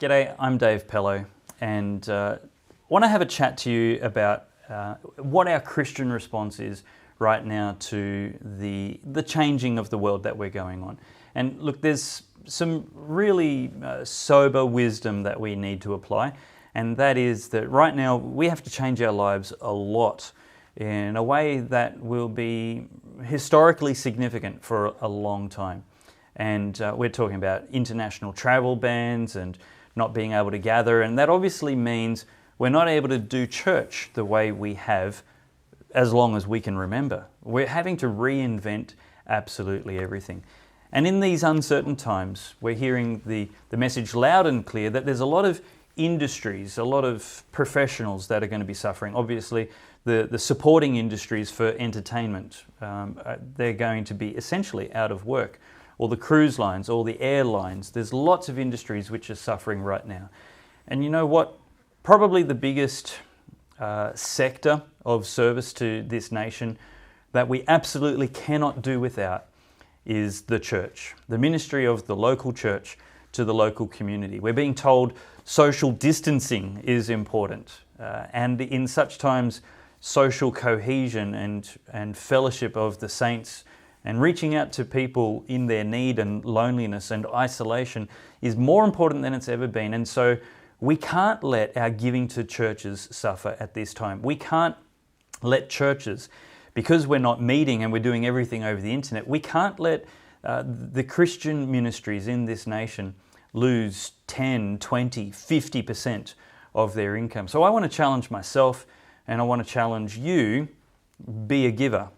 G'day, I'm Dave Pello, and want to have a chat to you about what our Christian response is right now to the changing of the world that we're going on. And look, there's some really sober wisdom that we need to apply, and that is that right now we have to change our lives a lot in a way that will be historically significant for a long time. And we're talking about international travel bans and not being able to gather, and that obviously means we're not able to do church the way we have as long as we can remember. We're having to reinvent absolutely everything. And in these uncertain times, we're hearing the message loud and clear that there's a lot of industries, a lot of professionals that are going to be suffering. Obviously, the supporting industries for entertainment, they're going to be essentially out of work. Or the cruise lines, or the airlines. There's lots of industries which are suffering right now. And you know what? Probably the biggest sector of service to this nation that we absolutely cannot do without is the church, the ministry of the local church to the local community. We're being told social distancing is important, and in such times, social cohesion and fellowship of the saints and reaching out to people in their need and loneliness and isolation is more important than it's ever been. And so we can't let our giving to churches suffer at this time. We can't let churches, because we're not meeting and we're doing everything over the internet, we can't let the Christian ministries in this nation lose 10, 20, 50% of their income. So I want to challenge myself and I want to challenge you, be a giver.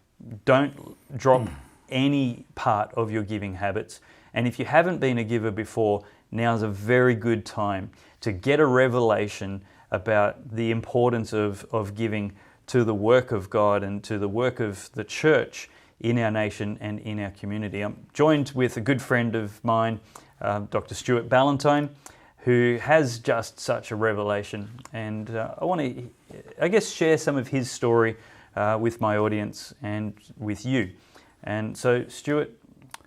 Don't drop any part of your giving habits. And if you haven't been a giver before, now's a very good time to get a revelation about the importance of giving to the work of God and to the work of the church in our nation and in our community. I'm joined with a good friend of mine, Dr. Stuart Ballantyne, who has just such a revelation. And I want to, I guess, share some of his story with my audience and with you. And so, Stuart,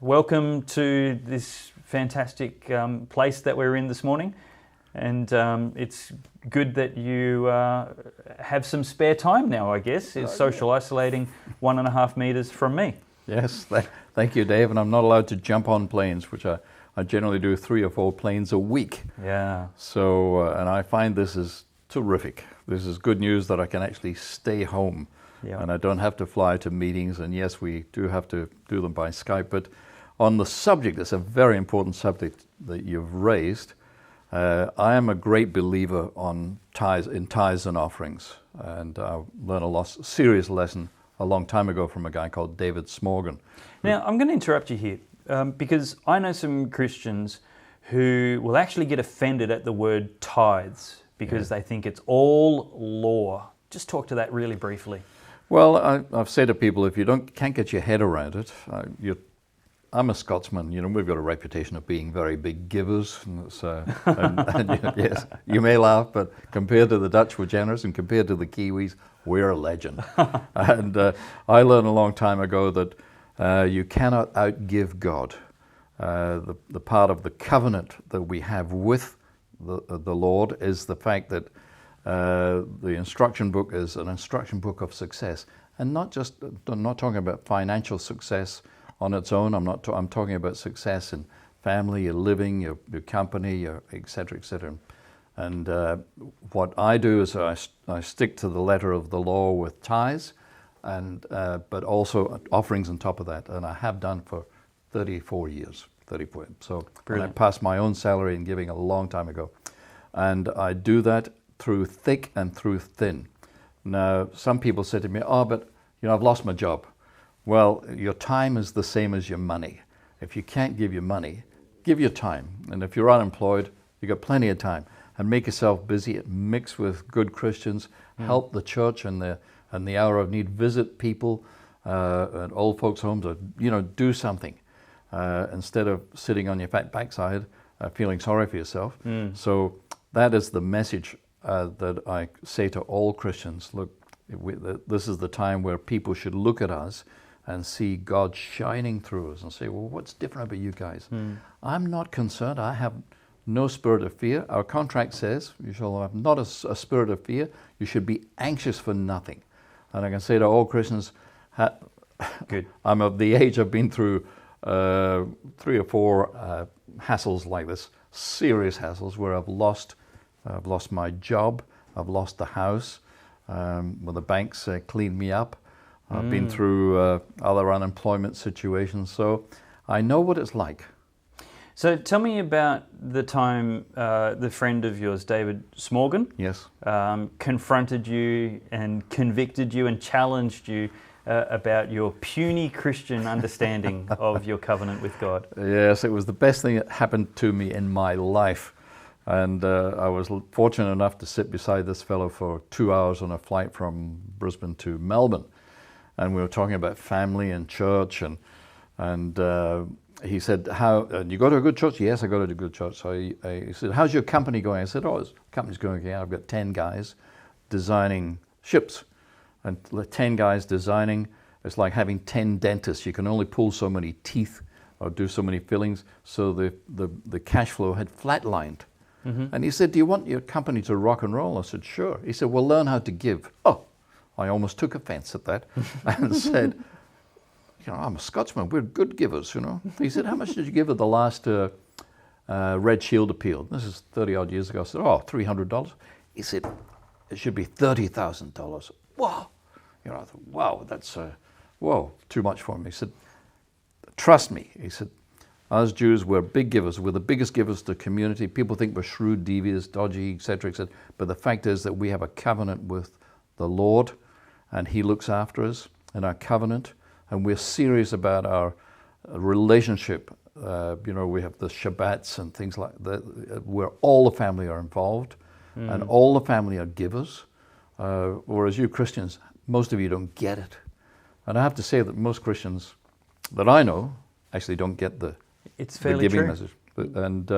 welcome to this fantastic place that we're in this morning. And it's good that you have some spare time now, I guess. It's social isolating 1.5 meters from me. Yes, thank you, Dave. And I'm not allowed to jump on planes, which I generally do 3 or 4 planes a week. Yeah. So, and I find this is terrific. This is good news that I can actually stay home. Yeah. And I don't have to fly to meetings, and yes, we do have to do them by Skype, but on the subject, it's a very important subject that you've raised. I am a great believer in tithes and offerings, and I learned a serious lesson a long time ago from a guy called David Smorgon. Now, I'm going to interrupt you here, because I know some Christians who will actually get offended at the word tithes because they think it's all law. Just talk to that really briefly. Well, I've said to people, if you can't get your head around it, I'm a Scotsman. You know, we've got a reputation of being very big givers. And yes, you may laugh, but compared to the Dutch, we're generous, and compared to the Kiwis, we're a legend. And I learned a long time ago that you cannot outgive God. The part of the covenant that we have with the Lord is the fact that the instruction book is an instruction book of success, and I'm not talking about financial success on its own. I'm talking about success in family, your living, your company, your et cetera, And what I do is I stick to the letter of the law with tithes, and but also offerings on top of that, and I have done for 34 years. So I passed my own salary in giving a long time ago, and I do that through thick and through thin. Now, some people say to me, but I've lost my job. Well, your time is the same as your money. If you can't give your money, give your time. And if you're unemployed, you've got plenty of time. And make yourself busy, mix with good Christians, help the church in the hour of need, visit people at old folks' homes, or do something instead of sitting on your fat backside feeling sorry for yourself. So that is the message that I say to all Christians. Look, this is the time where people should look at us and see God shining through us and say, well, what's different about you guys? I'm not concerned. I have no spirit of fear. Our contract says you shall have not a spirit of fear. You should be anxious for nothing. And I can say to all Christians, Good. I'm of the age, I've been through 3 or 4 hassles like this, serious hassles where I've lost my job, I've lost the house, where the banks cleaned me up. I've been through other unemployment situations, so I know what it's like. So tell me about the time the friend of yours, David Smorgan, Yes. confronted you and convicted you and challenged you about your puny Christian understanding of your covenant with God. Yes, it was the best thing that happened to me in my life. And I was fortunate enough to sit beside this fellow for 2 hours on a flight from Brisbane to Melbourne. And we were talking about family and church. And he said, you go to a good church? Yes, I go to a good church. So he said, how's your company going? I said, the company's going okay. I've got 10 guys designing ships. And 10 guys designing, it's like having 10 dentists. You can only pull so many teeth or do so many fillings. So the cash flow had flatlined. Mm-hmm. And he said, do you want your company to rock and roll? I said, sure. He said, well, learn how to give. Oh, I almost took offense at that and said, I'm a Scotsman. We're good givers, He said, how much did you give at the last Red Shield appeal? This is 30 odd years ago. I said, $300. He said, it should be $30,000. Wow. I thought, wow, that's, too much for me. He said, trust me. He said, us Jews, we're big givers. We're the biggest givers to the community. People think we're shrewd, devious, dodgy, etc., etc. But the fact is that we have a covenant with the Lord, and He looks after us in our covenant, and we're serious about our relationship. We have the Shabbats and things like that, where all the family are involved, and all the family are givers. Whereas you Christians, most of you don't get it. And I have to say that most Christians that I know actually don't get the giving message. And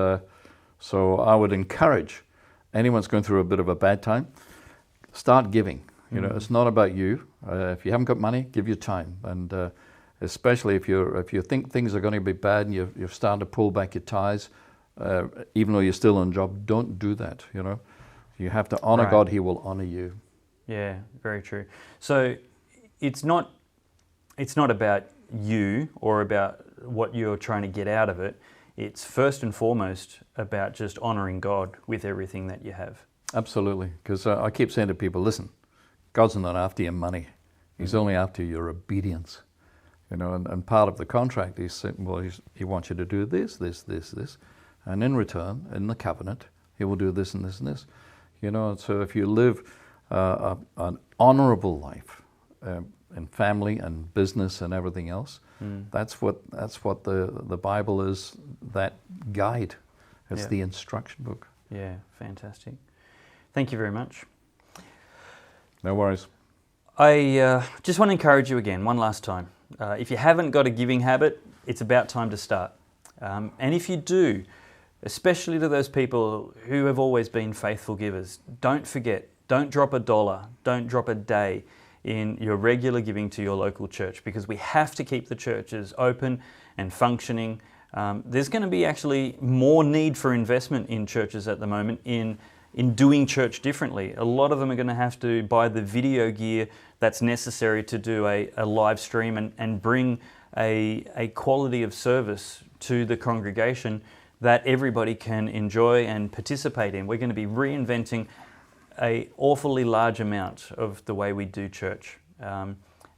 so I would encourage anyone that's going through a bit of a bad time, start giving. It's not about you. If you haven't got money, give your time. And especially if you think things are going to be bad and you're starting to pull back your ties, even though you're still on job, don't do that. You have to honor God. He will honor you. Yeah, very true. So it's not about you or about what you're trying to get out of it. It's first and foremost about just honoring God with everything that you have. Absolutely, because I keep saying to people, listen, God's not after your money. He's only after your obedience. And part of the contract, he said, he wants you to do this, this, this, this. And in return, in the covenant, He will do this and this and this. So if you live an honorable life in family and business and everything else, that's what the Bible is, that guide. It's the instruction book. Yeah, fantastic. Thank you very much. No worries. I just want to encourage you again, one last time. If you haven't got a giving habit, it's about time to start. And if you do, especially to those people who have always been faithful givers, don't forget, don't drop $1, don't drop a day in your regular giving to your local church, because we have to keep the churches open and functioning. There's going to be actually more need for investment in churches at the moment in doing church differently. A lot of them are going to have to buy the video gear that's necessary to do a live stream and bring a quality of service to the congregation that everybody can enjoy and participate in. We're going to be reinventing an awfully large amount of the way we do church.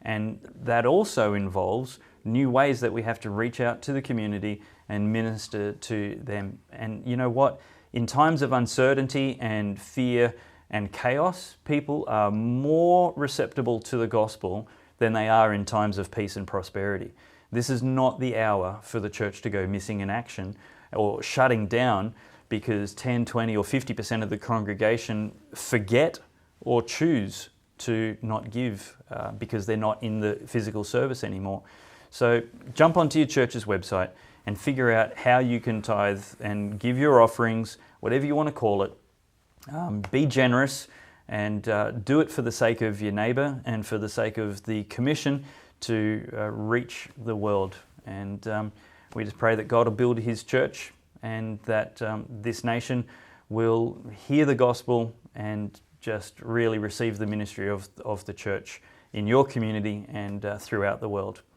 And that also involves new ways that we have to reach out to the community and minister to them. And you know what? In times of uncertainty and fear and chaos, people are more receptive to the gospel than they are in times of peace and prosperity. This is not the hour for the church to go missing in action or shutting down because 10, 20 or 50% of the congregation forget or choose to not give because they're not in the physical service anymore. So jump onto your church's website and figure out how you can tithe and give your offerings, whatever you want to call it. Be generous and do it for the sake of your neighbour and for the sake of the commission to reach the world. And we just pray that God will build His church and that this nation will hear the gospel and just really receive the ministry of the church in your community and throughout the world.